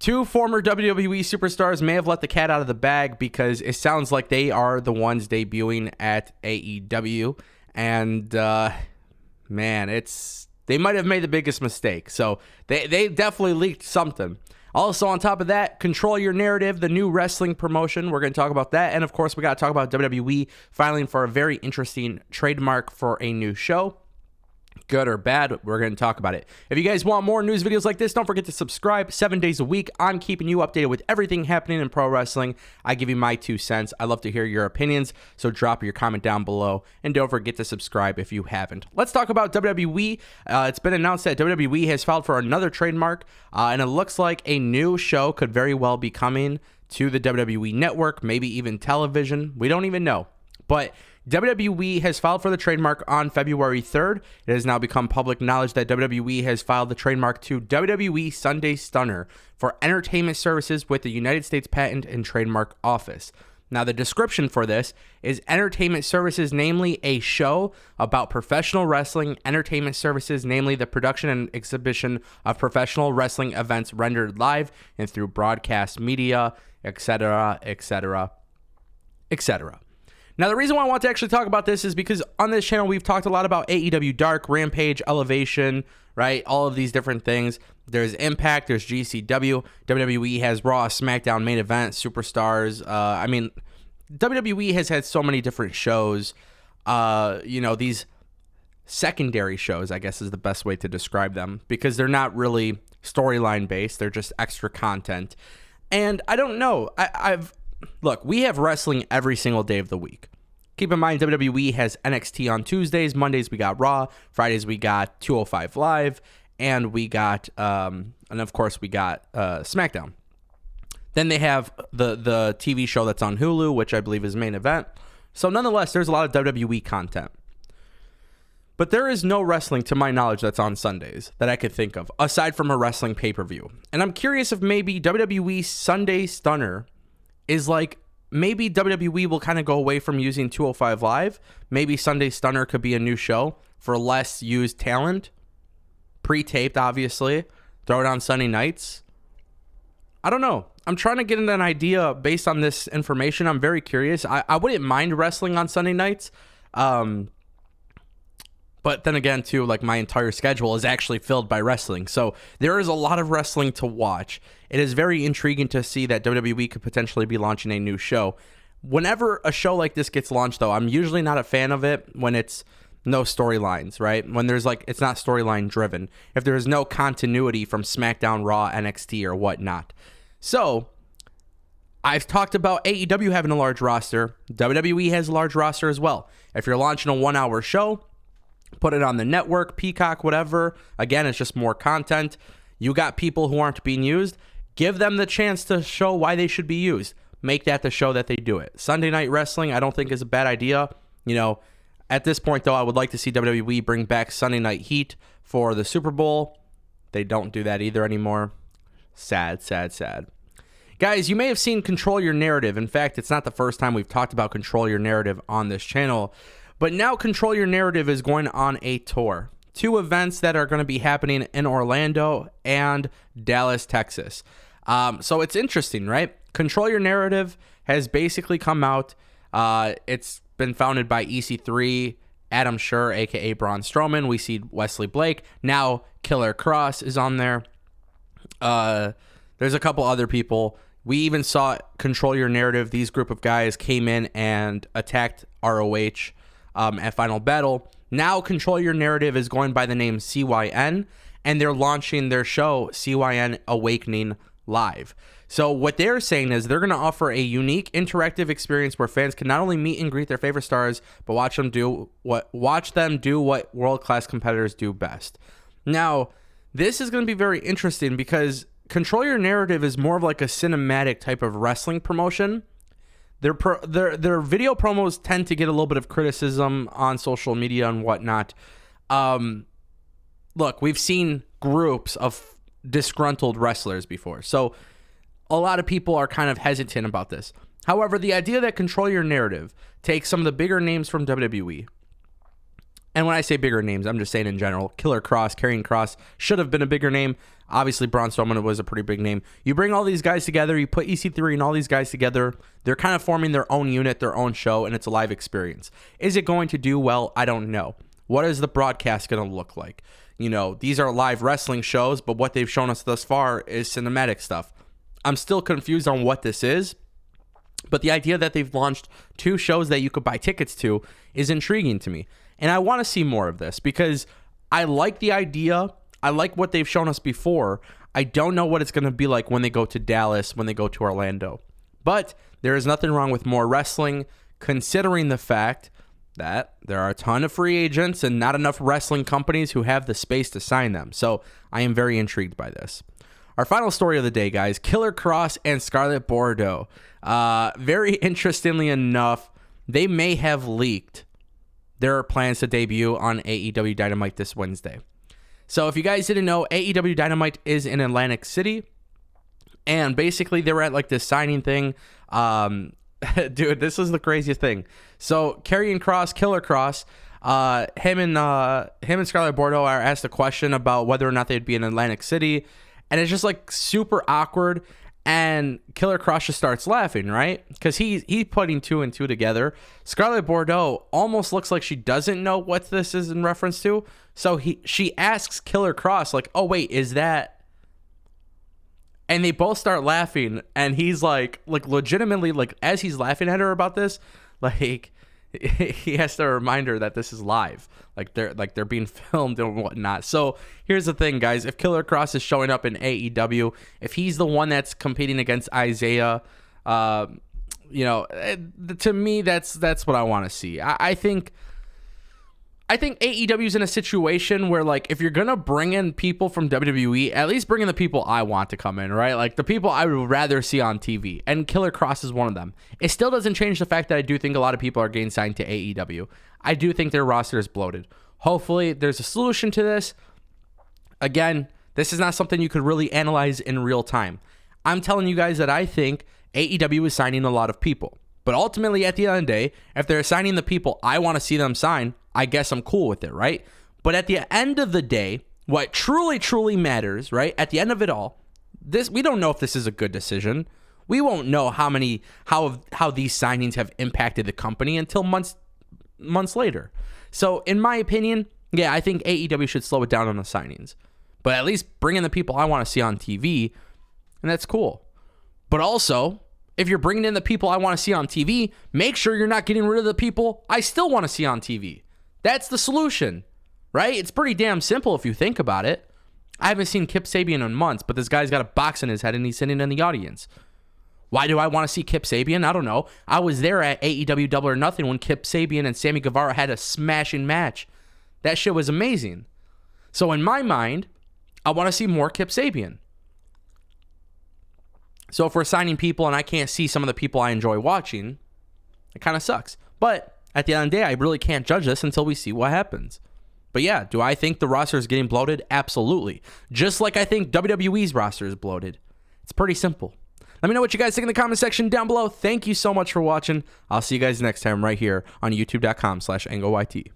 Two former WWE superstars may have let the cat out of the bag because it sounds like they are the ones debuting at AEW. And, man, they might have made the biggest mistake. So they definitely leaked something. Also, on top of that, Control Your Narrative, the new wrestling promotion. We're going to talk about that. And, of course, we got to talk about WWE filing for a very interesting trademark for a new show. Good or bad, we're going to talk about it. If you guys want more news videos like this, don't forget to subscribe. 7 days a week, I'm keeping you updated with everything happening in pro wrestling. I give you my 2 cents. I love to hear your opinions, so drop your comment down below. And don't forget to subscribe if you haven't. Let's talk about WWE. It's been announced that WWE has filed for another trademark, and it looks like a new show could very well be coming to the WWE network, maybe even television. We don't even know. But WWE has filed for the trademark on February 3rd. It has now become public knowledge that WWE has filed the trademark to WWE Sunday Stunner for entertainment services with the United States Patent and Trademark Office. Now, the description for this is entertainment services, namely a show about professional wrestling, entertainment services, namely the production and exhibition of professional wrestling events rendered live and through broadcast media, etc., etc., etc. Now, the reason why I want to actually talk about this is because on this channel, we've talked a lot about AEW Dark, Rampage, Elevation, right? All of these different things. There's Impact, there's GCW. WWE has Raw, SmackDown, Main Event, Superstars. WWE has had so many different shows. These secondary shows, I guess is the best way to describe them, because they're not really storyline based. They're just extra content. And I don't know. Look, we have wrestling every single day of the week. Keep in mind, WWE has NXT on Tuesdays. Mondays, we got Raw. Fridays, we got 205 Live. And we got, and of course, we got SmackDown. Then they have the TV show that's on Hulu, which I believe is Main Event. So nonetheless, there's a lot of WWE content. But there is no wrestling, to my knowledge, that's on Sundays that I could think of, aside from a wrestling pay-per-view. And I'm curious if maybe WWE Sunday Stunner is like, maybe WWE will kind of go away from using 205 Live. Maybe Sunday Stunner could be a new show for less used talent. Pre-taped, obviously. Throw it on Sunday nights. I don't know. I'm trying to get an idea based on this information. I'm very curious. I wouldn't mind wrestling on Sunday nights. But then again, too, like my entire schedule is actually filled by wrestling. So there is a lot of wrestling to watch. It is very intriguing to see that WWE could potentially be launching a new show. Whenever a show like this gets launched, though, I'm usually not a fan of it when it's no storylines, right? When there's it's not storyline driven. If there is no continuity from SmackDown, Raw, NXT, or whatnot. So I've talked about AEW having a large roster. WWE has a large roster as well. If you're launching a 1-hour show, put it on the network, Peacock, whatever. Again, it's just more content. You got people who aren't being used. Give them the chance to show why they should be used. Make that the show that they do it. Sunday Night Wrestling, I don't think is a bad idea. At this point, though, I would like to see WWE bring back Sunday Night Heat for the Super Bowl. They don't do that either anymore. Sad, sad, sad. Guys, you may have seen Control Your Narrative. In fact, it's not the first time we've talked about Control Your Narrative on this channel. But now Control Your Narrative is going on a tour. 2 events that are going to be happening in Orlando and Dallas, Texas. So it's interesting, right? Control Your Narrative has basically come out. It's been founded by EC3, Adam Scherr, a.k.a. Braun Strowman. We see Wesley Blake. Now Killer Cross is on there. There's a couple other people. We even saw Control Your Narrative. These group of guys came in and attacked ROH at Final Battle. Now Control Your Narrative is going by the name CYN, and they're launching their show CYN Awakening Live. So what they're saying is they're going to offer a unique interactive experience where fans can not only meet and greet their favorite stars, but watch them do what world-class competitors do best. Now, this is going to be very interesting because Control Your Narrative is more of like a cinematic type of wrestling promotion. Their video promos tend to get a little bit of criticism on social media and whatnot. Look, we've seen groups of disgruntled wrestlers before, so a lot of people are kind of hesitant about this. However, the idea that Control Your Narrative takes some of the bigger names from WWE And when I say bigger names, I'm just saying in general. Killer Cross, Karrion Kross should have been a bigger name. Obviously, Braun Strowman was a pretty big name. You bring all these guys together, you put EC3 and all these guys together, they're kind of forming their own unit, their own show, and it's a live experience. Is it going to do well? I don't know. What is the broadcast going to look like? You know, these are live wrestling shows, but what they've shown us thus far is cinematic stuff. I'm still confused on what this is, but the idea that they've launched 2 shows that you could buy tickets to is intriguing to me. And I want to see more of this because I like the idea. I like what they've shown us before. I don't know what it's going to be like when they go to Dallas, when they go to Orlando. But there is nothing wrong with more wrestling, considering the fact that there are a ton of free agents and not enough wrestling companies who have the space to sign them. So I am very intrigued by this. Our final story of the day, guys, Killer Kross and Scarlett Bordeaux. Very interestingly enough, they may have leaked their plans to debut on AEW Dynamite this Wednesday. So if you guys didn't know, AEW Dynamite is in Atlantic City. And basically they were at like this signing thing. Dude, this is the craziest thing. So Karrion Kross, Killer Kross, him and Scarlett Bordeaux are asked a question about whether or not they'd be in Atlantic City. And it's just like super awkward. And Killer Kross just starts laughing, right? Because he's putting 2 and 2 together. Scarlett Bordeaux almost looks like she doesn't know what this is in reference to. So she asks Killer Kross, like, oh, wait, is that... And they both start laughing. And he's like legitimately, like, as he's laughing at her about this, like, he has to remind her that this is live. Like they're being filmed and whatnot. So here's the thing, guys. If Killer Kross is showing up in AEW, if he's the one that's competing against Isaiah, you know, to me, that's what I want to see. I think AEW is in a situation where, like, if you're going to bring in people from WWE, at least bring in the people I want to come in, right? Like, the people I would rather see on TV. And Killer Kross is one of them. It still doesn't change the fact that I do think a lot of people are getting signed to AEW. I do think their roster is bloated. Hopefully, there's a solution to this. Again, this is not something you could really analyze in real time. I'm telling you guys that I think AEW is signing a lot of people. But ultimately, at the end of the day, if they're signing the people I want to see them sign, I guess I'm cool with it, right? But at the end of the day, what truly, truly matters, right? At the end of it all, we don't know if this is a good decision. We won't know how these signings have impacted the company until months later. So, in my opinion, yeah, I think AEW should slow it down on the signings. But at least bring in the people I want to see on TV, and that's cool. But also, if you're bringing in the people I want to see on TV, make sure you're not getting rid of the people I still want to see on TV. That's the solution, right? It's pretty damn simple if you think about it. I haven't seen Kip Sabian in months, but this guy's got a box in his head and he's sitting in the audience. Why do I want to see Kip Sabian? I don't know. I was there at AEW Double or Nothing when Kip Sabian and Sammy Guevara had a smashing match. That shit was amazing. So in my mind, I want to see more Kip Sabian. So if we're signing people and I can't see some of the people I enjoy watching, it kind of sucks. But at the end of the day, I really can't judge this until we see what happens. But yeah, do I think the roster is getting bloated? Absolutely. Just like I think WWE's roster is bloated. It's pretty simple. Let me know what you guys think in the comment section down below. Thank you so much for watching. I'll see you guys next time right here on youtube.com/AngleYT.